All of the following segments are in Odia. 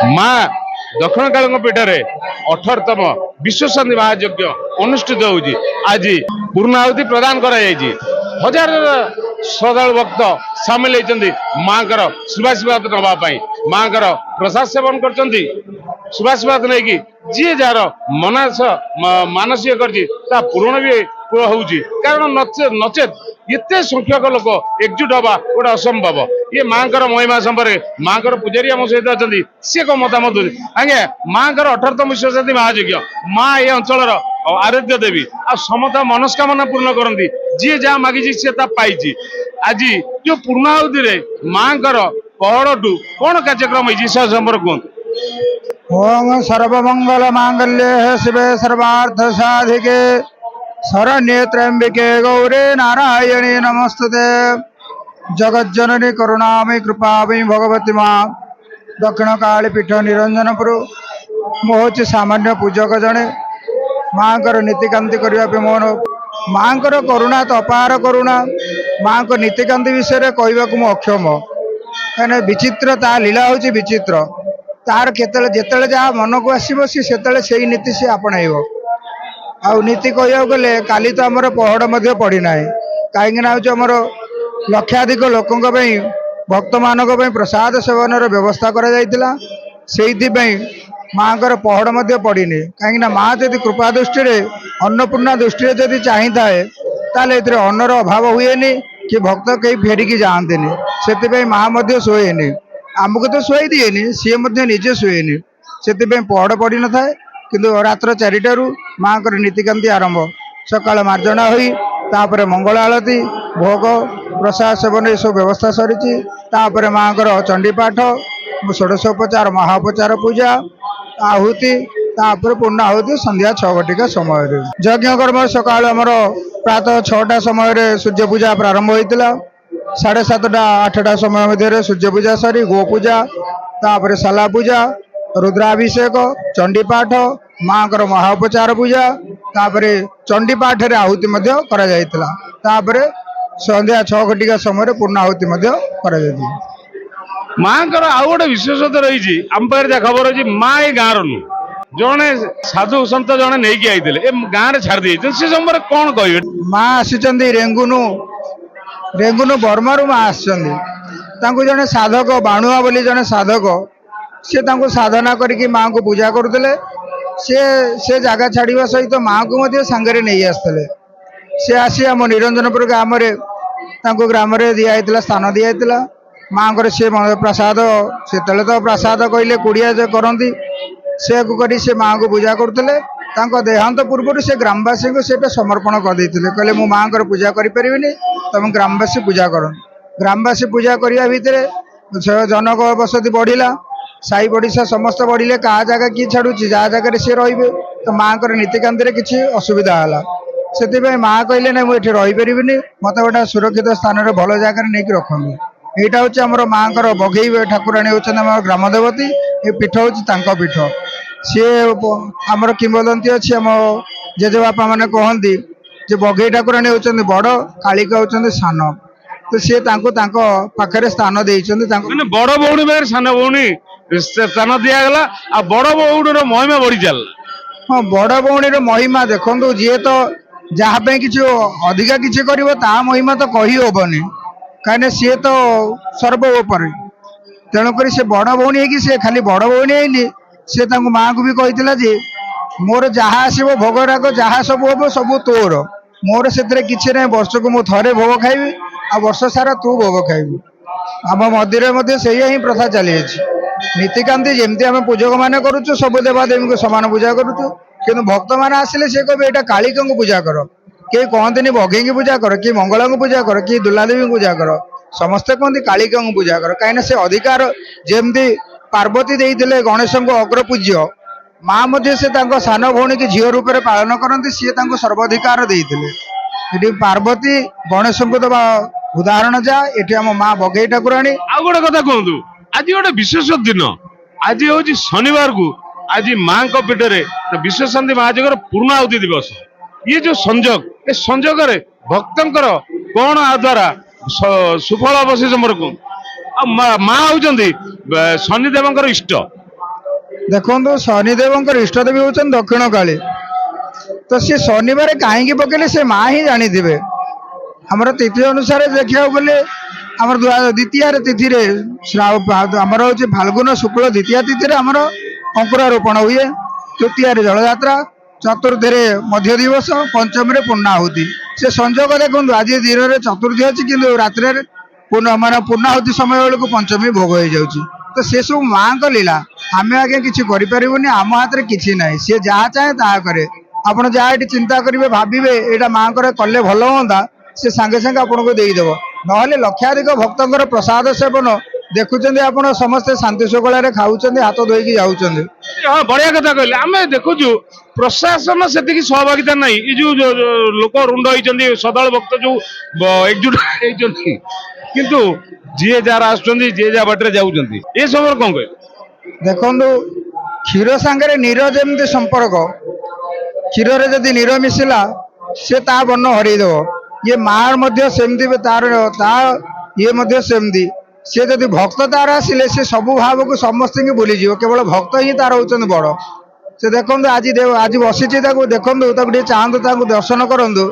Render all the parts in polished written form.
माँ दक्षिण काली पीठरे 18तम विश्वशांति महायज्ञ अनुष्ठित होउची। आज पूर्णाहुति प्रदान करा जायछि। हजार श्रद्धालु भक्त सामिल होती माँ सुभाषीर्वाद नापी माँ प्रसाद सेवन कर सुभाषीर्वाद नहीं कि जी जार मनास मानसिक कर पूरण भी होउची। कारण नचेत एते संख्यक लोक एकजुट हवा गोटे असंभव। ये माँ महिमा संपर्क माँ पूजारी आम सहित अच्छा सी कौन मतामत आज्ञा माँ 18तम विश्वशांति महायज्ञ माँ ये अंचल आराध्य देवी आ समस्त मनस्कामना पूर्ण करती जी जहाँ मागिची सी पाई। आज जो पूर्णाहुति माँ पहड़ू कौन कार्यक्रम होती संपर्क कहूँ। ओम सर्वमंगल मांगल्ये शिवे सर्वार्थ साधिके शरण्ये त्र्यंबिके गौरे नारायणी नमस्तुते। जगज्जननी करुणामयी कृपामयी भगवती माँ दक्षिण काली पीठ निरंजनपुर मोहची सामान्य पूजक जड़े माँ नीतिकांति करने मोर माँ करुणा तो अपार करुणा। माँ को नीतिकांति विषय कहवाक मु अक्षम कहीं विचित्र ता लीला हूँ विचित्र तार केतले जेतले जहाँ मन को आसो सी से नीति सी आपणाइब आ नीति कहवाक गले काली तो आमर पहड़ पड़ना कहीं आमर लक्षाधिक लोकों भक्त मानक प्रसाद सेवन व्यवस्था करा माँ पहड़ पड़नी कहीं माँ जदि कृपा दृष्टि अन्नपूर्णा दृष्टि जदि चाही थाए ताले अन्नर अभाव हुए कि भक्त कहीं फेरिकी जाते से माँ शोएनी आमको तो शुई दिए सी निजे शुएनी से पहड़ पड़ न था कि रात्र 4टार माँ नीतिकांति आरंभ सकाल मार्जना हुई तापर मंगल आलती भोग प्रसाद सेवन ये सब व्यवस्था सरी माँ चंडीपाठ षोडशोपचार महाउपचार पूजा आहुति तापर पूर्णाहुति संध्या 6 घटिका समय यज्ञ कर्म सकाल आमर प्रातः 6टा समय सूर्य पूजा प्रारंभ होता 7:30 8टा समय मध्य सूर्य पूजा सरी गो पूजा तापर साला पूजा रुद्राभिषेक चंडीपाठ माँ महाउपचार पूजा तापर चंडीपाठ रे आहुति करा जायतिला तापर संध्या 6 घटिका समय पूर्णाहुति करा जायतिला। माँ आउ गोटे विशेषता रही आम पाखे खबर अच्छी माँ ये गाँव रू जड़े साधु सत जड़े नहीं आई गाँव छाड़ दिए से समय कौन कहे माँ आसी रेंगुनु बर्मारू माँ आसुच्च जड़े साधक बाणुआ बोली जड़े साधक सी साधना करके माँ को पूजा करुले से जगह छाड़ा सहित माँ को सांगे नहीं आसते सी आसी आम निरंजनपुर ग्राम ग्राम दिखाई स्थान दिखाई माँ सी प्रसाद से तो प्रसाद कहले कुड़िया करती से माँ को पूजा करुले देहांत पूर्व से ग्रामवासी को से समर्पण करदे कहले मु माँ पूजा करें तुम ग्रामवासी पूजा कर ग्रामवासी पूजा करने भितर जनक बसति बढ़ला साई पड़िशा समस्त बढ़ले क्या जगह किए छाड़ू जहाँ जगह सी रे तो माँ नीतिकांति किसी असुविधा है से माँ कहले ना मुझे रहीपरि मत गोटे सुरक्षित स्थान में भल जगह नहीं रखी यहाँ हूँ आम माँ बघई ठाकुराणी होती ग्राम देवती ये पीठ हूँ पीठ सी आमर किंवदंती अच्छी आम जेजेबापा मैंने कहती जे बघई ठाकुराणी होती बड़ कालिका होती सान तो सी पाखे स्थान देते बड़ भौणी पाखे सान भौणी स्थान दिगला आ बड़ भौणी महिमा बढ़ी चल। हाँ बड़ भौणी महिमा देखो जी तो जहाँ कि अधिका किसी कर महिमा तो कही हेनी कहीं सी तो सर्वोपरि तेणुक से बड़ भौणी है खाली बड़ भौणी है सी माँ को भी कही मोर जहाँ आसो भोगराग जहाँ सब हम सब तोर मोर से किसी ना वर्ष को मुझे भोग खाइबी आ वर्ष सारा तू भोग खाइबू आम मंदिर से ही प्रथा चली नीतिकांति जमती आम पूजक मान करुचु सब देवादेवी को सामान पूजा करुचु कि भक्त मैंने आसिले सी कहे यहाँ कालिका को पूजा कर कई कहते बघई की पूजा कर कि मंगला को पूजा कर कि दुर्लादेवी को पूजा कर समस्ते कहते कालिका को पूजा कर कहीं से अधिकार जमती पार्वती देते गणेश को अग्र पूज्य माँ से सान भौणी की झील रूप में पालन करती सी सर्वाधिकार देते पार्वती गणेश को तो उदाहरण जा ये आम माँ बघई ठाकुराणी आ गोटे कथा कहतु आज गोटे विशेष दिन आज हूँ शनिवार को आज माँ पीठरे विश्वशांति महायज्ञ पूर्णाहुति दिवस ये जो संजोग ए संजोग भक्तर कौन आ द्वारा सुफल अवशेष मोर को माँ हूँ शनिदेव इष्ट ଦେଖନ୍ତୁ ଶନିଦେବଙ୍କର ଇଷ୍ଟଦେବୀ ହେଉଛନ୍ତି ଦକ୍ଷିଣ କାଳୀ। ତ ସେ ଶନିବାର କାହିଁକି ପକେଇଲେ ସେ ମା ହିଁ ଜାଣିଥିବେ। ଆମର ତିଥି ଅନୁସାରେ ଦେଖିବାକୁ ଗଲେ ଆମର ଦ୍ୱିତୀୟାରେ ତିଥିରେ ଆମର ହେଉଛି ଫାଲ୍ଗୁନ ଶୁକ୍ଳ ଦ୍ୱିତୀୟା ତିଥିରେ ଆମର ଅଙ୍କୁରାରୋପଣ ହୁଏ, ତୃତୀୟାରେ ଜଳଯାତ୍ରା, ଚତୁର୍ଥୀରେ ମଧ୍ୟ ଦିବସ, ପଞ୍ଚମୀରେ ପୂର୍ଣ୍ଣାହୁତି। ସେ ସଂଯୋଗ ଦେଖନ୍ତୁ ଆଜି ଦିନରେ ଚତୁର୍ଥୀ ଅଛି କିନ୍ତୁ ରାତ୍ରରେ ପୂର୍ଣ୍ଣାହୁତି ସମୟ ବେଳକୁ ପଞ୍ଚମୀ ଭୋଗ ହେଇଯାଉଛି। ତ ସେ ସବୁ ମାଙ୍କ ଲୀଳା, ଆମେ ଆଜ୍ଞା କିଛି କରିପାରିବୁନି, ଆମ ହାତରେ କିଛି ନାହିଁ। ସିଏ ଯାହା ଚାହେଁ ତାହା କରେ। ଆପଣ ଯାହା ଏଠି ଚିନ୍ତା କରିବେ ଭାବିବେ ଏଇଟା ମାଙ୍କର କଲେ ଭଲ ହୁଅନ୍ତା, ସେ ସାଙ୍ଗେ ସାଙ୍ଗେ ଆପଣଙ୍କୁ ଦେଇଦେବ। ନହେଲେ ଲକ୍ଷାଧିକ ଭକ୍ତଙ୍କର ପ୍ରସାଦ ସେବନ ଦେଖୁଛନ୍ତି ଆପଣ, ସମସ୍ତେ ଶାନ୍ତି ଶୃଙ୍ଖଳାରେ ଖାଉଛନ୍ତି, ହାତ ଧୋଇକି ଯାଉଛନ୍ତି। ହଁ ବଢିଆ କଥା କହିଲେ। ଆମେ ଦେଖୁଛୁ ପ୍ରଶାସନ ସେତିକି ସହଭାଗିତା ନାହିଁ। ଏ ଯୋଉ ଲୋକ ରୁଣ୍ଡ ହେଇଛନ୍ତି, ଶ୍ରଦ୍ଧାଳୁ ଭକ୍ତ ଯୋଉ ଏକଜୁଟ ହେଇଛନ୍ତି, କିନ୍ତୁ ଯିଏ ଯାହାର ଆସୁଛନ୍ତି, ଯିଏ ଯାହା ବାଟରେ ଯାଉଛନ୍ତି, ଏ ସମୟରେ କଣ କହିବେ? ଦେଖନ୍ତୁ କ୍ଷୀର ସାଙ୍ଗରେ ନୀର ଯେମିତି ସମ୍ପର୍କ, କ୍ଷୀରରେ ଯଦି ନୀର ମିଶିଲା ସେ ତା ବର୍ଣ୍ଣ ହରେଇଦବ। ଇଏ ମା ମଧ୍ୟ ସେମିତି, ତା ଇଏ ମଧ୍ୟ ସେମିତି। ସେ ଯଦି ଭକ୍ତ ତାର ଆସିଲେ ସେ ସବୁ ଭାବକୁ ସମସ୍ତଙ୍କୁ ଭୁଲିଯିବ, କେବଳ ଭକ୍ତ ହିଁ ତାର ହଉଛନ୍ତି ବଡ। ସେ ଦେଖନ୍ତୁ ଆଜି ବସିଛି, ତାକୁ ଦେଖନ୍ତୁ, ତାକୁ ଟିକେ ଚାହାନ୍ତୁ, ତାକୁ ଦର୍ଶନ କରନ୍ତୁ।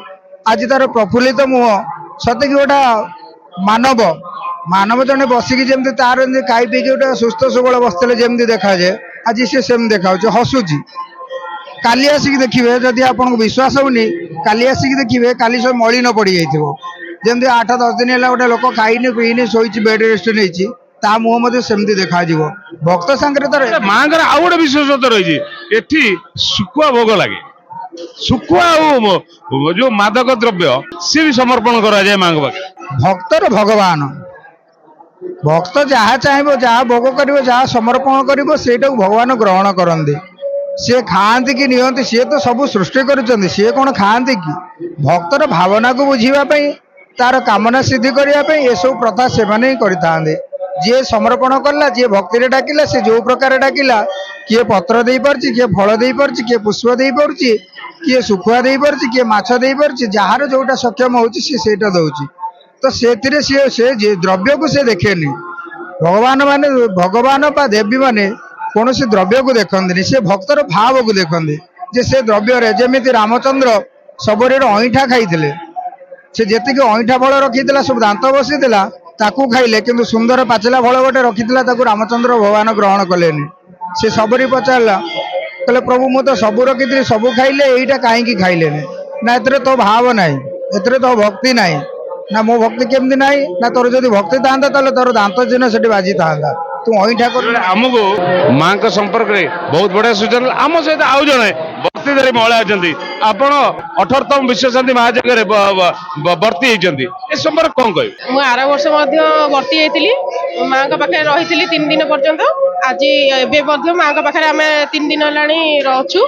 ଆଜି ତାର ପ୍ରଫୁଲ୍ଲିତ ମୁହଁ, ସତେକି ଗୋଟା ମାନବ ଜଣେ ବସିକି ଯେମିତି ତାର ଯେମିତି ଖାଇ ପିଇକି ଗୋଟେ ସୁସ୍ଥ ସବଳ ବସିଥିଲେ ଯେମିତି ଦେଖାଯାଏ, ଆଜି ସେ ସେମିତି ଦେଖାଯାଉଛି, ହସୁଛି। କାଲି ଆସିକି ଦେଖିବେ, ଯଦି ଆପଣଙ୍କୁ ବିଶ୍ୱାସ ହଉନି, କାଲି ଆସିକି ଦେଖିବେ, କାଲି ସବୁ ମଳିନ ପଡିଯାଇଥିବ। ଯେମିତି 8-10 ଦିନ ହେଲା ଗୋଟେ ଲୋକ ଖାଇନି ପିଇନି ଶୋଇଛି, ବେଡ୍ ରେଷ୍ଟ ନେଇଛି, ତା ମୁହଁ ମଧ୍ୟ ସେମିତି ଦେଖାଯିବ। ଭକ୍ତ ସାଙ୍ଗରେ ତାର ମାଙ୍କର ଆଉ ଗୋଟେ ବିଶେଷତ୍ୱ ରହିଛି, ଏଠି ଶୁଖୁଆ ଭୋଗ ଲାଗେ। ଶୁଖୁଆ ଆଉ ଯୋଉ ମାଦକ ଦ୍ରବ୍ୟ ସିଏ ବି ସମର୍ପଣ କରାଯାଏ ମାଙ୍କ ପାଖରେ। ଭକ୍ତର ଭଗବାନ, ଭକ୍ତ ଯାହା ଚାହିଁବ, ଯାହା ଭୋଗ କରିବ, ଯାହା ସମର୍ପଣ କରିବ, ସେଇଟାକୁ ଭଗବାନ ଗ୍ରହଣ କରନ୍ତି। ସିଏ ଖାଆନ୍ତି କି ନିଅନ୍ତି, ସିଏ ତ ସବୁ ସୃଷ୍ଟି କରିଛନ୍ତି, ସିଏ କଣ ଖାଆନ୍ତି କି? ଭକ୍ତର ଭାବନାକୁ ବୁଝିବା ପାଇଁ, ତାର କାମନା ସିଦ୍ଧି କରିବା ପାଇଁ ଏସବୁ ପ୍ରଥା ସେମାନେ ହିଁ କରିଥାନ୍ତି। ଯିଏ ସମର୍ପଣ କଲା, ଯିଏ ଭକ୍ତିରେ ଡାକିଲା, ସେ ଯୋଉ ପ୍ରକାର ଡାକିଲା, କିଏ ପତ୍ର ଦେଇପାରୁଛି, କିଏ ଫଳ ଦେଇପାରୁଛି, କିଏ ପୁଷ୍ପ ଦେଇପାରୁଛି, କିଏ ଶୁଖୁଆ ଦେଇପାରୁଛି, କିଏ ମାଛ ଦେଇପାରୁଛି, ଯାହାର ଯୋଉଟା ସକ୍ଷମ ହଉଛି ସିଏ ସେଇଟା ଦଉଛି। ତ ସେଥିରେ ସେ ଦ୍ରବ୍ୟକୁ ସେ ଦେଖେନି। ଭଗବାନ ବା ଦେବୀ ମାନେ କୌଣସି ଦ୍ରବ୍ୟକୁ ଦେଖନ୍ତିନି, ସେ ଭକ୍ତର ଭାବକୁ ଦେଖନ୍ତି। ଯେ ସେ ଦ୍ରବ୍ୟରେ, ଯେମିତି ରାମଚନ୍ଦ୍ର ଶବରୀର ଅଇଁଠା ଖାଇଥିଲେ, ସେ ଯେତିକି ଅଇଁଠା ଫଳ ରଖିଥିଲା, ସବୁ ଦାନ୍ତ ବସିଥିଲା, ତାକୁ ଖାଇଲେ, କିନ୍ତୁ ସୁନ୍ଦର ପାଚିଲା ଫଳ ଗୋଟେ ରଖିଥିଲା, ତାକୁ ରାମଚନ୍ଦ୍ର ଭଗବାନ ଗ୍ରହଣ କଲେନି। ସେ ଶବରୀ ପଚାରିଲା, କହିଲେ ପ୍ରଭୁ ମୁଁ ତ ସବୁ ରଖିଥିଲି, ସବୁ ଖାଇଲେ, ଏଇଟା କାହିଁକି ଖାଇଲେନି? ନା ଏଥିରେ ତୋ ଭାବ ନାହିଁ, ଏଥିରେ ତୋ ଭକ୍ତି ନାହିଁ। ନା ମୋ ଭକ୍ତି କେମିତି ନାହିଁ? ନା ତୋର ଯଦି ଭକ୍ତି ଥାନ୍ତା ତାହେଲେ ତୋର ଦାନ୍ତ ଚିହ୍ନ ସେଠି ବାଜିଥାନ୍ତା, ତୁ ଅଇଁଠା କରୁ। ଆମକୁ ମାଙ୍କ ସମ୍ପର୍କରେ ବହୁତ ବଢିଆ ସୂଚନା। ଆମ ସହିତ ଆଉ ଜଣେ ଭକ୍ତିଧାରୀ ମହିଳା ଅଛନ୍ତି, ଆପଣ 18ତମ ବିଶ୍ୱଶାନ୍ତି ମହାଯଜ୍ଞରେ ବର୍ତ୍ତି ହେଇଛନ୍ତି, ଏ ସମ୍ପର୍କରେ କଣ କହିବେ? ମୁଁ ଆର ବର୍ଷ ମଧ୍ୟ ଭର୍ତ୍ତି ହେଇଥିଲି, ମାଙ୍କ ପାଖରେ ରହିଥିଲି 3 ଦିନ ପର୍ଯ୍ୟନ୍ତ। ଆଜି ଏବେ ମଧ୍ୟ ମାଙ୍କ ପାଖରେ ଆମେ 3 ଦିନ ହେଲାଣି ରହୁଛୁ।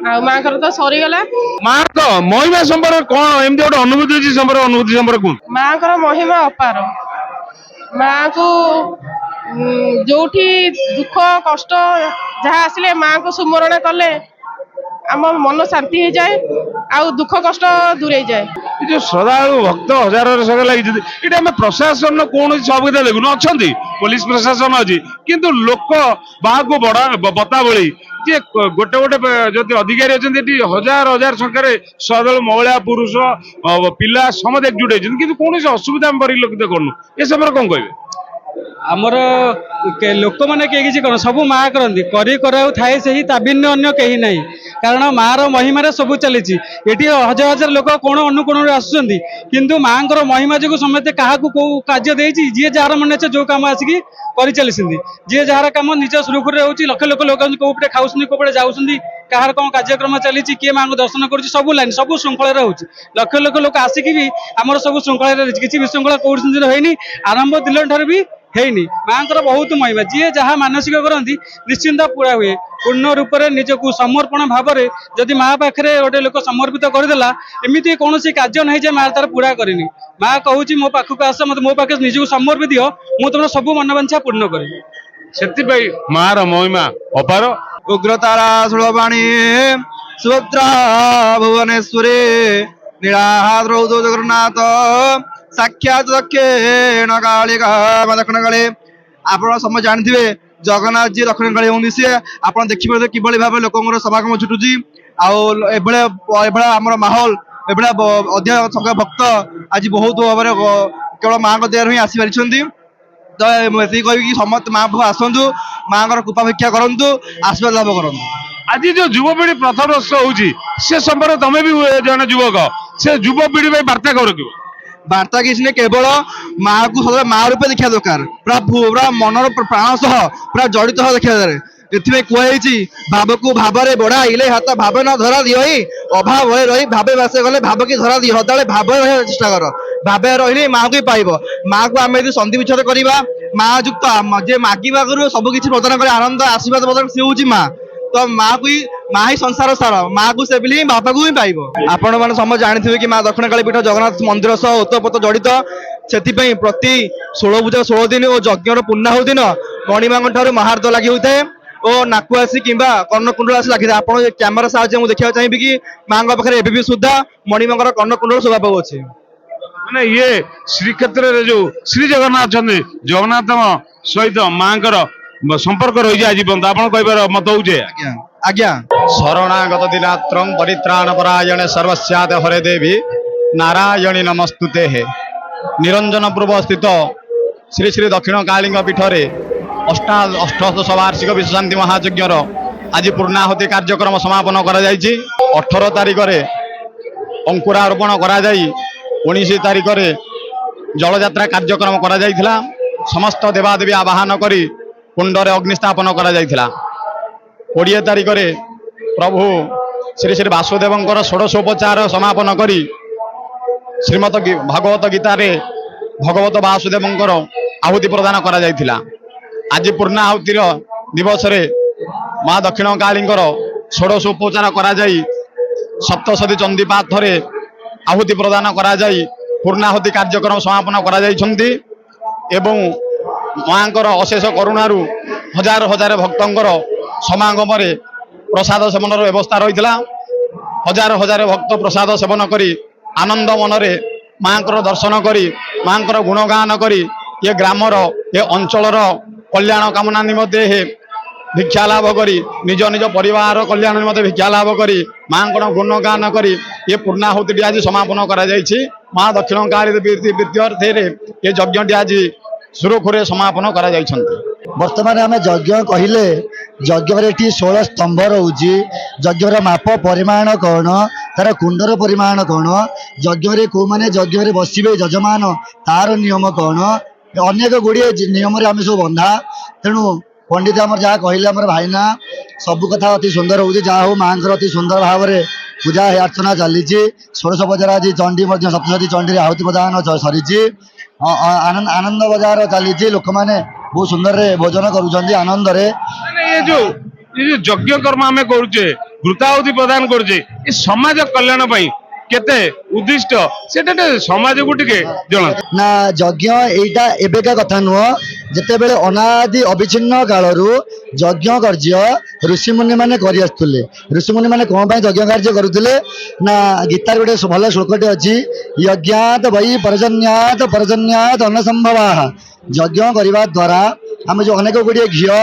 ଆଉ ମାଙ୍କର ତ ସରିଗଲା। ମାଙ୍କ ମହିମା ସମ୍ପର୍କରେ କଣ ଏମିତି ଗୋଟେ ଅନୁଭୂତି ଅଛି, ଅନୁଭୂତି ସମ୍ପର୍କ କୁହନ୍ତୁ। ମାଙ୍କର ମହିମା ଅପାର। ମାଙ୍କୁ ଯୋଉଠି ଦୁଃଖ କଷ୍ଟ ଯାହା ଆସିଲେ ମାଙ୍କୁ ସୁମରଣ କଲେ ଆମ ମନ ଶାନ୍ତି ହେଇଯାଏ, ଆଉ ଦୁଃଖ କଷ୍ଟ ଦୂରେଇଯାଏ। ଏ ଯୋଉ ଶ୍ରଦ୍ଧାଳୁ ଭକ୍ତ ହଜାର ସଂଖ୍ୟା ଲାଗିଛନ୍ତି, ଏଠି ଆମେ ପ୍ରଶାସନ କୌଣସି ସହଭାଗିତା ଦେଖୁନୁ। ଅଛନ୍ତି ପୋଲିସ ପ୍ରଶାସନ ଅଛି, କିନ୍ତୁ ଲୋକ ବାହାକୁ ବତା ଭଳି ଯେ ଗୋଟେ ଯଦି ଅଧିକାରୀ ଅଛନ୍ତି, ଏଠି ହଜାର ସଂଖ୍ୟାରେ ଶ୍ରଦ୍ଧାଳୁ ମହିଳା ପୁରୁଷ ପିଲା ସମସ୍ତେ ଏକଜୁଟ ହେଇଛନ୍ତି, କିନ୍ତୁ କୌଣସି ଅସୁବିଧା ଆମେ ପରିଲକ୍ଷିତ କରୁନୁ। ଏ ସମୟରେ କଣ କହିବେ? ଆମର ଲୋକମାନେ କେହି କିଛି କର ସବୁ ମା କରନ୍ତି, କରାଉ ଥାଏ ସେହି ତା ଭିନ୍ନ ଅନ୍ୟ କେହି ନାହିଁ। କାରଣ ମାର ମହିମାରେ ସବୁ ଚାଲିଛି। ଏଠି ହଜାର ଲୋକ କୋଣ ଅନୁକୋଣରୁ ଆସୁଛନ୍ତି, କିନ୍ତୁ ମାଙ୍କର ମହିମା ଯୋଗୁଁ ସମସ୍ତେ କାହାକୁ କୋଉ କାର୍ଯ୍ୟ ଦେଇଛି, ଯିଏ ଯାହାର ମନେ ଅଛି ଯୋଉ କାମ ଆସିକି କରିଚାଲିଛନ୍ତି। ଯିଏ ଯାହାର କାମ ନିଜ ସୁରୁଖୁରୁରେ ହଉଛି। ଲକ୍ଷ ଲୋକ କୋଉପଟେ ଖାଉଛନ୍ତି, କୋଉପଟେ ଯାଉଛନ୍ତି, କାହାର କଣ କାର୍ଯ୍ୟକ୍ରମ ଚାଲିଛି, କିଏ ମାଙ୍କୁ ଦର୍ଶନ କରୁଛି, ସବୁ ଲାଇନ ସବୁ ଶୃଙ୍ଖଳାରେ ହଉଛି। ଲକ୍ଷ ଲୋକ ଆସିକି ବି ଆମର ସବୁ ଶୃଙ୍ଖଳାରେ ରହିଛି, କିଛି ବିଶୃଙ୍ଖଳା କୋଉଠି ହେଇନି। ଆରମ୍ଭ ଦିନ ଠାରୁ ବି ହେଇନି। ମାଙ୍କର ବହୁତ ମହିମା, ଯିଏ ଯାହା ମାନସିକ କରନ୍ତି ନିଶ୍ଚିନ୍ତ ପୁରା ହୁଏ। ପୂର୍ଣ୍ଣ ରୂପରେ ନିଜକୁ ସମର୍ପଣ ଭାବରେ ଯଦି ମା ପାଖରେ ଗୋଟେ ଲୋକ ସମର୍ପିତ କରିଦେଲା, ଏମିତି କୌଣସି କାର୍ଯ୍ୟ ନାହିଁ ଯେ ମା ତାର ପୁରା କରିନି। ମା କହୁଛି ମୋ ପାଖକୁ ଆସ, ମତେ ମୋ ପାଖରେ ନିଜକୁ ସମର୍ପି ଦିଅ, ମୁଁ ତମର ସବୁ ମନବାଞ୍ଛା ପୂର୍ଣ୍ଣ କରିବି। ସେଥିପାଇଁ ମାର ମହିମା ଅପାର। ଉଗ୍ରତାରା ସୁଳବାଣୀ ସୁଭଦ୍ରା ଭୁବନେଶ୍ୱରୀ ନୀଳାଦ୍ରୌତ ଜଗନ୍ନାଥ ସାକ୍ଷାତ ଦକ୍ଷିଣ କାଳିକା ଦକ୍ଷିଣ କାଳୀ। ଆପଣ ସମସ୍ତେ ଜାଣିଥିବେ ଜଗନ୍ନାଥ ଯିଏ ଦକ୍ଷିଣକାଳୀ ହୁଅନ୍ତି ସିଏ ଆପଣ ଦେଖିପାରିବେ କିଭଳି ଭାବେ ଲୋକଙ୍କର ସମାଗମ ଛୁଟୁଛି। ଆଉ ଏଭଳିଆ ଆମର ମାହୋଲ ଏଭଳିଆ ଅଧିକ ସଂଖ୍ୟା ଭକ୍ତ ଆଜି ବହୁତ ଭାବରେ କେବଳ ମାଙ୍କ ଦୟାରୁ ହିଁ ଆସିପାରିଛନ୍ତି। ତ ଏତିକି କହିବି କି ସମସ୍ତେ ମା ପାଖକୁ ଆସନ୍ତୁ, ମାଙ୍କର କୃପା ଭିକ୍ଷା କରନ୍ତୁ, ଆଶୀର୍ବାଦ ଲାଭ କରନ୍ତୁ। ଆଜି ଯୋଉ ଯୁବପିଢି ପ୍ରଥମ ବର୍ଷ ହଉଛି ସେ ସମ୍ପର୍କରେ ତମେ ବି ଜଣେ ଯୁବକ, ସେ ଯୁବପିଢି ପାଇଁ ବାର୍ତ୍ତା କଣ ରଖିବ? ବାର୍ତ୍ତା କିଛି ନାହିଁ, କେବଳ ମାକୁ ସଦାବେଳେ ମା ରୂପେ ଦେଖିବା ଦରକାର, ପୁରା ମନର ପ୍ରାଣ ସହ ପୁରା ଜଡ଼ିତ ସହ ଦେଖିବା ଦରକାର। ଏଥିପାଇଁ କୁହାଯାଇଛି ଭାବକୁ ଭାବରେ ବଢାଇଲେ ହାତ ଭାବେ ନ ଧରା ଦିଅଇ, ଅଭାବ ହয়ে ରହି ଭାବେ ବାସେ ଗଲେ ଭାବ କି ଧରା ଦିଅ। ସଦାବେଳେ ଭାବରେ ରହିବାକୁ ଚେଷ୍ଟା କର, ଭାବେ ରହିଲେ ମାକୁ ହିଁ ପାଇବ। ମାକୁ ଆମେ ଯଦି ସନ୍ଧି ବିଚ୍ଛେଦ କରିବା, ମା ଯୁକ୍ତ ଯେ ମାଗିବା ଆଗରୁ ସବୁ କିଛି ପ୍ରଦାନ କରି ଆନନ୍ଦ ଆଶୀର୍ବାଦ ପ୍ରଦାନ ସେ ହଉଛି ମା। ତ ମା ହିଁ ସଂସାର ସାର, ମାକୁ ସେବିଲି ହିଁ ବାପାକୁ ହିଁ ପାଇବ। ଆପଣ ମାନେ ସମସ୍ତେ ଜାଣିଥିବେ କି ମା ଦକ୍ଷିଣକାଳୀ ପୀଠ ଜଗନ୍ନାଥ ମନ୍ଦିର ସହ ଓତପ୍ରୋତ ଜଡ଼ିତ। ସେଥିପାଇଁ ପ୍ରତି 16 ପୂଜା 16 ଦିନ ଓ ଯଜ୍ଞର ପୂର୍ଣ୍ଣାହୁତି ଦିନ ମଣିମାଙ୍କ ଠାରୁ ମହାର୍ଦ ଲାଗି ହୋଇଥାଏ ଓ ନାକୁ ଆସି କିମ୍ବା କର୍ଣ୍ଣକୁଣ୍ଡଳ ଆସି ଲାଗିଥାଏ। ଆପଣ କ୍ୟାମେରା ସାହାଯ୍ୟରେ ମୁଁ ଦେଖିବାକୁ ଚାହିଁବି କି ମାଙ୍କ ପାଖରେ ଏବେ ବି ସୁଦ୍ଧା ମଣିମାଙ୍କର କର୍ଣ୍ଣକୁଣ୍ଡଳ ଶୋଭା ପାଉଅଛି। ମାନେ ଇଏ ଶ୍ରୀକ୍ଷେତ୍ରରେ ଯୋଉ ଶ୍ରୀ ଜଗନ୍ନାଥ ଅଛନ୍ତି, ଜଗନ୍ନାଥଙ୍କ ସହିତ ମାଙ୍କର ସମ୍ପର୍କ ରହିଛି ଆଜି ପର୍ଯ୍ୟନ୍ତ, ଆପଣ କହିବାର ମତ ହଉଛି? ଆଜ୍ଞା ଆଜ୍ଞା। ଶରଣାଗତ ଦିନାତ୍ରଂ ପରିତ୍ରାଣ ପରାୟଣେ ସର୍ବସ୍ୟାତ ହରେ ଦେବୀ ନାରାୟଣୀ ନମସ୍ତୁତେ। ନିରଞ୍ଜନପୁର ସ୍ଥିତ ଶ୍ରୀ ଶ୍ରୀ ଦକ୍ଷିଣ କାଳୀଙ୍କ ପୀଠରେ ଅଷ୍ଟଦଶ ବାର୍ଷିକ ବିଶ୍ୱଶାନ୍ତି ମହାଯଜ୍ଞର ଆଜି ପୂର୍ଣ୍ଣାହୁତି କାର୍ଯ୍ୟକ୍ରମ ସମାପନ କରାଯାଇଛି। 18 ତାରିଖରେ ଅଙ୍କୁରାରୋପଣ କରାଯାଇ 19 ତାରିଖରେ ଜଳଯାତ୍ରା କାର୍ଯ୍ୟକ୍ରମ କରାଯାଇଥିଲା। ସମସ୍ତ ଦେବାଦେବୀ ଆବାହନ କରି କୁଣ୍ଡରେ ଅଗ୍ନି ସ୍ଥାପନ କରାଯାଇଥିଲା। 20 ତାରିଖରେ ପ୍ରଭୁ ଶ୍ରୀ ଶ୍ରୀ ବାସୁଦେବଙ୍କର ଷୋଡ଼ଶୋପଚାର ସମାପନ କରି ଶ୍ରୀମଦ ଭଗବତ ଗୀତାରେ ଭଗବତ ବାସୁଦେବଙ୍କର ଆହୁତି ପ୍ରଦାନ କରାଯାଇଥିଲା। ଆଜି ପୂର୍ଣ୍ଣାହୁତିର ଦିବସରେ ମା ଦକ୍ଷିଣ କାଳୀଙ୍କର ଷୋଡ଼ଶୋପଚାର କରାଯାଇ ସପ୍ତଶତୀ ଚଣ୍ଡୀପାଠରେ ଆହୁତି ପ୍ରଦାନ କରାଯାଇ ପୂର୍ଣ୍ଣାହୁତି କାର୍ଯ୍ୟକ୍ରମ ସମାପନ କରାଯାଇଛନ୍ତି ଏବଂ ମାଙ୍କର ଅଶେଷ କରୁଣାରୁ ହଜାର ହଜାର ଭକ୍ତଙ୍କର ସମାଗମରେ ପ୍ରସାଦ ସେବନର ବ୍ୟବସ୍ଥା ରହିଥିଲା। ହଜାର ହଜାର ଭକ୍ତ ପ୍ରସାଦ ସେବନ କରି ଆନନ୍ଦ ମନରେ ମାଙ୍କର ଦର୍ଶନ କରି ମାଙ୍କର ଗୁଣଗାନ କରି ଏ ଗ୍ରାମର ଏ ଅଞ୍ଚଳର କଲ୍ୟାଣ କାମନା ନିମନ୍ତେ ଭିକ୍ଷା ଲାଭ କରି ନିଜ ନିଜ ପରିବାର କଲ୍ୟାଣ ନିମନ୍ତେ ଭିକ୍ଷା ଲାଭ କରି ମାଙ୍କର ଗୁଣଗାନ କରି ଏ ପୂର୍ଣ୍ଣାହୁତିଟି ଆଜି ସମାପନ କରାଯାଇଛି। ମା ଦକ୍ଷିଣ କାଳୀ ପ୍ରୀତ୍ୟର୍ଥରେ ଏ ଯଜ୍ଞଟି ଆଜି ସୁରୁଖୁରୁରେ ସମାପନ କରାଯାଇଛନ୍ତି। ବର୍ତ୍ତମାନ ଆମେ ଯଜ୍ଞ କହିଲେ ଯଜ୍ଞରେ ଏଠି 16 ସ୍ତମ୍ଭ ରହୁଛି। ଯଜ୍ଞର ମାପ ପରିମାଣ କ'ଣ, ତାର କୁଣ୍ଡର ପରିମାଣ କ'ଣ, ଯଜ୍ଞରେ କେଉଁମାନେ ଯଜ୍ଞରେ ବସିବେ ଯଜମାନ ତାର ନିୟମ କ'ଣ, ଅନେକ ଗୁଡ଼ିଏ ନିୟମରେ ଆମେ ସବୁ ବନ୍ଧା। ତେଣୁ ପଣ୍ଡିତ ଆମର ଯାହା କହିଲେ ଆମର ଭାଇନା ସବୁ କଥା ଅତି ସୁନ୍ଦର ହେଉଛି। ଯାହା ହଉ ମାଙ୍କର ଅତି ସୁନ୍ଦର ଭାବରେ ପୂଜା ଅର୍ଚ୍ଚନା ଚାଲିଛି। ଷୋଡ଼ଶୋପଚାର ଆଜି ଚଣ୍ଡୀ ମଧ୍ୟ ସପ୍ତଶତୀ ଚଣ୍ଡୀରେ ଆହୁତି ପ୍ରଦାନ ସରିଛି। ଆନନ୍ଦ ବଜାର ଚାଲିଛି, ଲୋକମାନେ ବହୁତ ସୁନ୍ଦରରେ ଭୋଜନ କରୁଛନ୍ତି ଆନନ୍ଦରେ। ଏ ଯୋଉ ଯଜ୍ଞ କର୍ମ ଆମେ କରୁଛେ, ଘୃତାହୁତି ପ୍ରଦାନ କରୁଛେ, ଏ ସମାଜ କଲ୍ୟାଣ ପାଇଁ କେତେ ଉଦ୍ଦିଷ୍ଟ ସେଟା ସମାଜକୁ ଟିକେ ଜଣାନ୍ତୁ। ନା ଯଜ୍ଞ ଏଇଟା ଏବେକା କଥା ନୁହଁ, ଯେତେବେଳେ ଅନାଦି ଅବିଚ୍ଛିନ୍ନ କାଳରୁ ଯଜ୍ଞ କାର୍ଯ୍ୟ ଋଷିମୁନି ମାନେ କରି ଆସୁଥିଲେ। ଋଷିମୁନି ମାନେ କ'ଣ ପାଇଁ ଯଜ୍ଞ କାର୍ଯ୍ୟ କରୁଥିଲେ ନା ଗୀତାରେ ଗୋଟେ ଭଲ ଶ୍ଲୋକଟେ ଅଛି, ଯଜ୍ଞାତ ବୈ ପରଜନ୍ୟାତ ପରଜନ୍ୟାତ ଅନସମ୍ଭବାଃ। ଯଜ୍ଞ କରିବା ଦ୍ୱାରା ଆମେ ଯେଉଁ ଅନେକ ଗୁଡ଼ିଏ ଘିଅ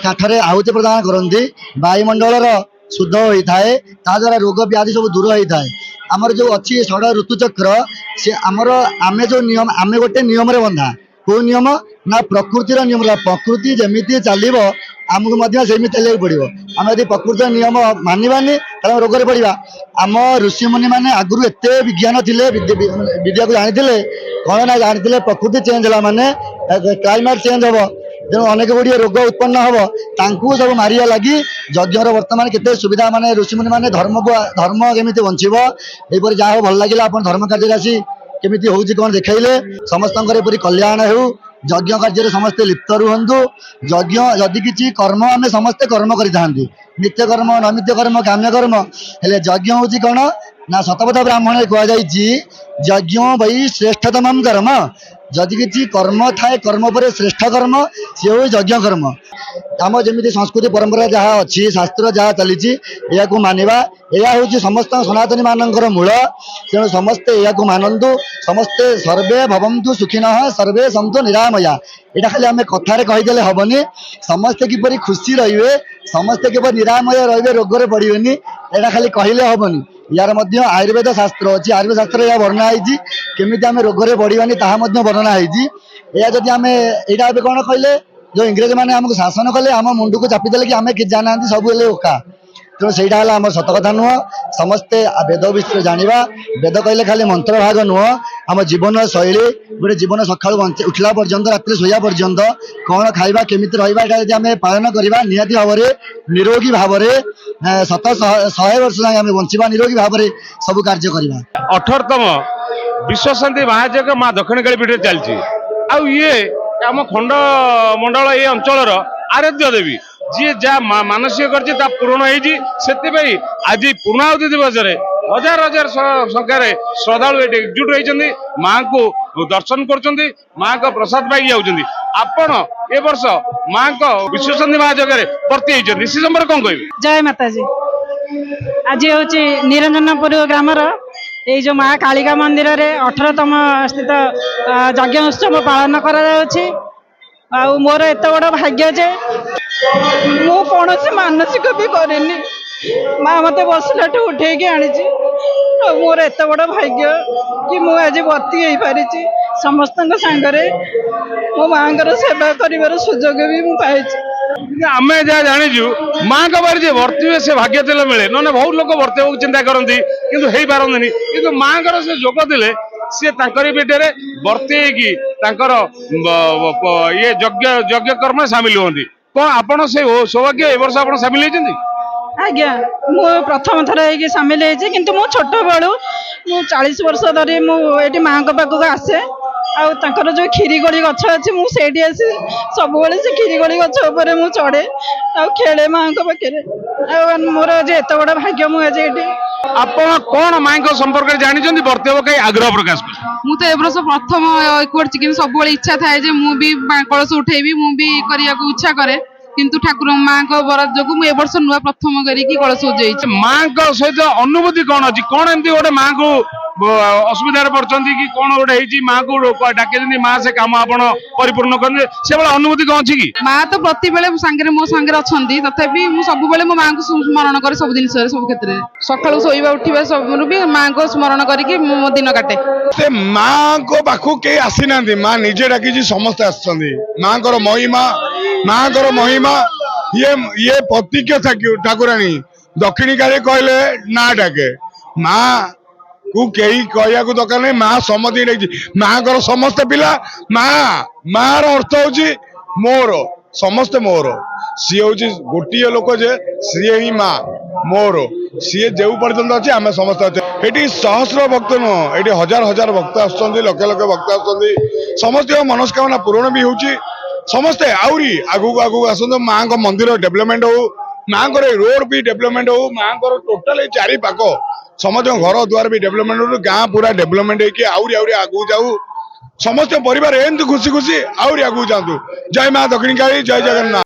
କାଠରେ ଆହୁତି ପ୍ରଦାନ କରନ୍ତି, ବାୟୁମଣ୍ଡଳର ଶୁଦ୍ଧ ହୋଇଥାଏ, ତା ଦ୍ୱାରା ରୋଗ ବ୍ୟାଧି ସବୁ ଦୂର ହୋଇଥାଏ। ଆମର ଯେଉଁ ଅଛି ଷଡ଼ ଋତୁଚକ୍ର, ସେ ଆମେ ଯେଉଁ ନିୟମ, ଆମେ ଗୋଟେ ନିୟମରେ ବନ୍ଧା। କେଉଁ ନିୟମ ନା ପ୍ରକୃତିର ନିୟମ। ପ୍ରକୃତି ଯେମିତି ଚାଲିବ ଆମକୁ ମଧ୍ୟ ସେମିତି ଚାଲିବାକୁ ପଡ଼ିବ। ଆମେ ଯଦି ପ୍ରକୃତିର ନିୟମ ମାନିବାନି ତାହେଲେ ରୋଗରେ ପଡ଼ିବା। ଆମ ଋଷିମୁନି ମାନେ ଆଗରୁ ଏତେ ବିଜ୍ଞାନ ଥିଲେ, ବିଦ୍ୟାକୁ ଜାଣିଥିଲେ। କ'ଣ ନା ଜାଣିଥିଲେ ପ୍ରକୃତି ଚେଞ୍ଜ ହେଲା ମାନେ କ୍ଲାଇମେଟ୍ ଚେଞ୍ଜ ହେବ, ତେଣୁ ଅନେକ ଗୁଡ଼ିଏ ରୋଗ ଉତ୍ପନ୍ନ ହେବ। ତାଙ୍କୁ ସବୁ ମାରିବା ଲାଗି ଯଜ୍ଞର ବର୍ତ୍ତମାନ କେତେ ସୁବିଧା, ମାନେ ଋଷିମୁନି ମାନେ ଧର୍ମ କେମିତି ବଞ୍ଚିବ, ଏହିପରି ଯାହା ହଉ ଭଲ ଲାଗିଲା ଆପଣ ଧର୍ମ କାର୍ଯ୍ୟରେ ଆସି କେମିତି ହେଉଛି କ'ଣ ଦେଖାଇଲେ। ସମସ୍ତଙ୍କର ଏପରି କଲ୍ୟାଣ ହେଉ, ଯଜ୍ଞ କାର୍ଯ୍ୟରେ ସମସ୍ତେ ଲିପ୍ତ ରୁହନ୍ତୁ। ଯଜ୍ଞ ଯଦି କିଛି କର୍ମ ଆମେ ସମସ୍ତେ କର୍ମ କରିଥାନ୍ତି, ନିତ୍ୟ କର୍ମ ନୈମିତ୍ୟ କର୍ମ କାମ୍ୟ କର୍ମ, ହେଲେ ଯଜ୍ଞ ହେଉଛି କ'ଣ ନା ଶତପଥ ବ୍ରାହ୍ମଣରେ କୁହାଯାଇଛି ଯଜ୍ଞ ବୈ ଶ୍ରେଷ୍ଠତମଂ କର୍ମ। ଯଦି କିଛି କର୍ମ ଥାଏ, କର୍ମ ପରେ ଶ୍ରେଷ୍ଠ କର୍ମ ସିଏ ହେଉଛି ଯଜ୍ଞ କର୍ମ। ଆମ ଯେମିତି ସଂସ୍କୃତି ପରମ୍ପରା ଯାହା ଅଛି, ଶାସ୍ତ୍ର ଯାହା ଚାଲିଛି, ଏହାକୁ ମାନିବା। ଏହା ହେଉଛି ସମସ୍ତ ସନାତନୀ ମାନଙ୍କର ମୂଳ। ତେଣୁ ସମସ୍ତେ ଏହାକୁ ମାନନ୍ତୁ। ସମସ୍ତେ ସର୍ବେ ଭବନ୍ତୁ ସୁଖିନଃ ସର୍ବେ ସନ୍ତୁ ନିରାମୟା। ଏଇଟା ଖାଲି ଆମେ କଥାରେ କହିଦେଲେ ହବନି। ସମସ୍ତେ କିପରି ଖୁସି ରହିବେ, ସମସ୍ତେ କିପରି ନିରାମୟ ରହିବେ, ରୋଗରେ ପଡ଼ିବେନି, ଏଇଟା ଖାଲି କହିଲେ ହବନି। ୟାର ମଧ୍ୟ ଆୟୁର୍ବେଦ ଶାସ୍ତ୍ର ଅଛି। ଆୟୁର୍ବେଦ ଶାସ୍ତ୍ରରେ ଏହା ବର୍ଣ୍ଣନା ହେଇଛି କେମିତି ଆମେ ରୋଗରେ ପଡ଼ିବାନି ତାହା ମଧ୍ୟ ବର୍ଣ୍ଣନା ହେଇଛି। ଏହା ଯଦି ଆମେ ଏଇଟା ଏବେ କ'ଣ କହିଲେ, ଯେଉଁ ଇଂରେଜ ମାନେ ଆମକୁ ଶାସନ କଲେ, ଆମ ମୁଣ୍ଡକୁ ଚାପିଦେଲେ କି ଆମେ କିଛି ଜାଣିନାହାନ୍ତି, ସବୁ ହେଲେ ଓକା। ତେଣୁ ସେଇଟା ହେଲା ଆମର ସତ କଥା ନୁହଁ। ସମସ୍ତେ ବେଦ ବିଷୟରେ ଜାଣିବା। ବେଦ କହିଲେ ଖାଲି ମନ୍ତ୍ର ଭାଗ ନୁହଁ, ଆମ ଜୀବନ ଶୈଳୀ, ଗୋଟେ ଜୀବନ ସକାଳୁ ଉଠିଲା ପର୍ଯ୍ୟନ୍ତ ରାତିରେ ଶୋଇବା ପର୍ଯ୍ୟନ୍ତ କ'ଣ ଖାଇବା, କେମିତି ରହିବା, ଏଇଟା ଯଦି ଆମେ ପାଳନ କରିବା ନିହାତି ଭାବରେ ନିରୋଗୀ ଭାବରେ 100 ବର୍ଷ ଯାଏଁ ଆମେ ବଞ୍ଚିବା, ନିରୋଗୀ ଭାବରେ ସବୁ କାର୍ଯ୍ୟ କରିବା। 18ତମ ବିଶ୍ୱ ଶାନ୍ତି ମହାଯଜ୍ଞ ମା ଦକ୍ଷିଣକାଳୀ ପୀଠରେ ଚାଲିଛି। ଆଉ ଇଏ ଆମ ଖଣ୍ଡ ମଣ୍ଡଳ ଏ ଅଞ୍ଚଳର ଆରାଧ୍ୟ ଦେବୀ, ଯିଏ ଯାହା ମାନସିକ କରିଛି ତା ପୂରଣ ହେଇଛି। ସେଥିପାଇଁ ଆଜି ପୂର୍ଣ୍ଣାହୁତି ଦିବସରେ ହଜାର ହଜାର ସଂଖ୍ୟାରେ ଶ୍ରଦ୍ଧାଳୁ ଏଠି ଏକଜୁଟ ହେଇଛନ୍ତି, ମାଙ୍କୁ ଦର୍ଶନ କରୁଛନ୍ତି, ମାଙ୍କ ପ୍ରସାଦ ପାଇକି ଯାଉଛନ୍ତି। ଆପଣ ଏ ବର୍ଷ ମାଙ୍କ ବିଶ୍ୱ ଶାନ୍ତି ମହାଯଜ୍ଞରେ ଭର୍ତ୍ତି ହେଇଛନ୍ତି, ସେ ସମ୍ପର୍କରେ କ'ଣ କହିବେ? ଜୟ ମାତାଜୀ। ଆଜି ହେଉଛି ନିରଞ୍ଜନପୁର ଗ୍ରାମର ଏଇ ଯେଉଁ ମା କାଳିକା ମନ୍ଦିରରେ 18ତମ ସ୍ଥିତ ଯଜ୍ଞ ଉତ୍ସବ ପାଳନ କରାଯାଉଛି। ଆଉ ମୋର ଏତେ ବଡ଼ ଭାଗ୍ୟ ଯେ ମୁଁ କୌଣସି ମାନସିକ ବି କରିନି, ମା ମୋତେ ବସିଲାଠୁ ଉଠେଇକି ଆଣିଛି। ଆଉ ମୋର ଏତେ ବଡ଼ ଭାଗ୍ୟ କି ମୁଁ ଆଜି ଭର୍ତ୍ତି ହେଇପାରିଛି। ସମସ୍ତଙ୍କ ସାଙ୍ଗରେ ମୋ ମାଙ୍କର ସେବା କରିବାର ସୁଯୋଗ ବି ମୁଁ ପାଇଛି। ଆମେ ଯାହା ଜାଣିଛୁ ମାଙ୍କ ପାଖରେ ଯିଏ ଭର୍ତ୍ତି ହୁଏ ସେ ଭାଗ୍ୟ ଥିଲେ ମିଳେ, ନହେଲେ ବହୁତ ଲୋକ ଭର୍ତ୍ତି ହେବାକୁ ଚିନ୍ତା କରନ୍ତି କିନ୍ତୁ ହେଇପାରନ୍ତିନି। କିନ୍ତୁ ମାଙ୍କର ସେ ଯୋଗ ଥିଲେ ସିଏ ତାଙ୍କରି ପୀଠରେ ଭର୍ତ୍ତି ହେଇକି ତାଙ୍କର ଇଏ ଯଜ୍ଞ କର୍ମରେ ସାମିଲ ହୁଅନ୍ତି। କ'ଣ ଆପଣ ସେ ସୌଭାଗ୍ୟ ଏ ବର୍ଷ ଆପଣ ସାମିଲ ହେଇଛନ୍ତି? ଆଜ୍ଞା, ମୁଁ ପ୍ରଥମ ଥର ହେଇକି ସାମିଲ ହେଇଛି। କିନ୍ତୁ ମୁଁ ଛୋଟବେଳୁ ମୁଁ 40 ବର୍ଷ ଧରି ମୁଁ ଏଠି ମାଙ୍କ ପାଖକୁ ଆସେ। ଆଉ ତାଙ୍କର ଯେଉଁ କ୍ଷୀରିଗୋଳି ଗଛ ଅଛି, ମୁଁ ସେଇଠି ଆସି ସବୁବେଳେ ସେ କ୍ଷୀରିଗୋଳି ଗଛ ଉପରେ ମୁଁ ଚଢ଼େ ଆଉ ଖେଳେ ମାଙ୍କ ପାଖରେ। ଆଉ ମୋର ଆଜି ଏତେ ବଡ଼ ଭାଗ୍ୟ, ମୁଁ ଆଜି ଏଠି। ଆପଣ କ'ଣ ମାଙ୍କ ସମ୍ପର୍କରେ ଜାଣିଛନ୍ତି, ଭର୍ତ୍ତି ହେବା ପାଇଁ ଆଗ୍ରହ ପ୍ରକାଶ କଲେ? ମୁଁ ତ ଏ ବର୍ଷ ପ୍ରଥମ କରିଛି, କିନ୍ତୁ ସବୁବେଳେ ଇଚ୍ଛା ଥାଏ ଯେ ମୁଁ ବି କଳସ ଉଠେଇବି, ମୁଁ ବି କରିବାକୁ ଇଚ୍ଛା କରେ। କିନ୍ତୁ ଠାକୁର ମାଙ୍କ ବରାଦ ଯୋଗୁଁ ମୁଁ ଏ ବର୍ଷ ନୂଆ ପ୍ରଥମ କରିକି କଳସ ଉଠେଇଛି। ମାଙ୍କ ସହିତ ଅନୁଭୂତି କ'ଣ ଅଛି? କ'ଣ ଏମିତି ଗୋଟେ ମାଙ୍କୁ ଅସୁବିଧାରେ ପଡୁଛନ୍ତି କି କ'ଣ ଗୋଟେ ହେଇଛି, ମାଙ୍କୁ ଡାକିଛନ୍ତି, ମା ସେ କାମ ଆପଣ ପରିପୂର୍ଣ୍ଣ କରନ୍ତି, ସେଭଳିଆ ଅନୁଭୂତି କ'ଣ ଅଛି କି? ମା ତ ପ୍ରତିବେଳେ ସାଙ୍ଗରେ ମୋ ସାଙ୍ଗରେ ଅଛନ୍ତି, ତଥାପି ମୁଁ ସବୁବେଳେ ମୋ ମାଙ୍କୁ ସ୍ମରଣ କରେ ସବୁ ଜିନିଷରେ, ସବୁ କ୍ଷେତ୍ରରେ। ସକାଳୁ ଶୋଇବା ଉଠିବା ସବୁରୁ ବି ମାଙ୍କୁ ସ୍ମରଣ କରିକି ମୁଁ ମୋ ଦିନ କାଟେ। ସେ ମାଙ୍କ ପାଖକୁ କେହି ଆସିନାହାନ୍ତି, ମା ନିଜେ ଡାକିଛି, ସମସ୍ତେ ଆସିଛନ୍ତି। ମାଙ୍କର ମହିମା ଇଏ ପ୍ରତୀକ୍ଷ ଠାକୁରାଣୀ ଦକ୍ଷିଣକାଳୀ କହିଲେ ନା ଡାକେ। ମା କୁ କେହି କହିବାକୁ ଦରକାର ନାହିଁ, ମା ସମସ୍ତେ ଡାକିଛି। ମାଙ୍କର ସମସ୍ତେ ପିଲା, ମାର ଅର୍ଥ ହଉଛି ମୋର, ସମସ୍ତେ ମୋର। ସିଏ ହଉଛି ଗୋଟିଏ ଲୋକ ଯେ ସିଏ ହିଁ ମା ମୋର, ସିଏ ଯେଉଁ ପର୍ଯ୍ୟନ୍ତ ଅଛି ଆମେ ସମସ୍ତେ ଅଛେ। ଏଠି ସହସ୍ର ଭକ୍ତ ନୁହଁ, ଏଠି ହଜାର ହଜାର ଭକ୍ତ ଆସୁଛନ୍ତି, ଲକ୍ଷ ଲକ୍ଷ ଭକ୍ତ ଆସୁଛନ୍ତି। ସମସ୍ତଙ୍କ ମନସ୍କାମନା ପୂରଣ ବି ହଉଛି। ସମସ୍ତେ ଆହୁରି ଆଗକୁ ଆସନ୍ତୁ। ମାଙ୍କ ମନ୍ଦିର ଡେଭଲପମେଣ୍ଟ ହଉ, ମାଙ୍କର ରୋଡ ବି ଡେଭଲପମେଣ୍ଟ ହଉ, ମାଙ୍କର ଟୋଟାଲ ଚାରି ପାଖ ସମସ୍ତଙ୍କ ଘର ଦ୍ୱାର ବି ଡେଭଲପମେଣ୍ଟ ହଉ, ଗାଁ ପୁରା ଡେଭଲପମେଣ୍ଟ ହେଇକି ଆହୁରି ଆଗକୁ ଯାଉ। ସମସ୍ତ ପରିବାର ଏମିତି ଖୁସି ଆହୁରି ଆଗକୁ ଯାଆନ୍ତୁ। ଜୟ ମା ଦକ୍ଷିଣକାଳୀ, ଜୟ ଜଗନ୍ନାଥ।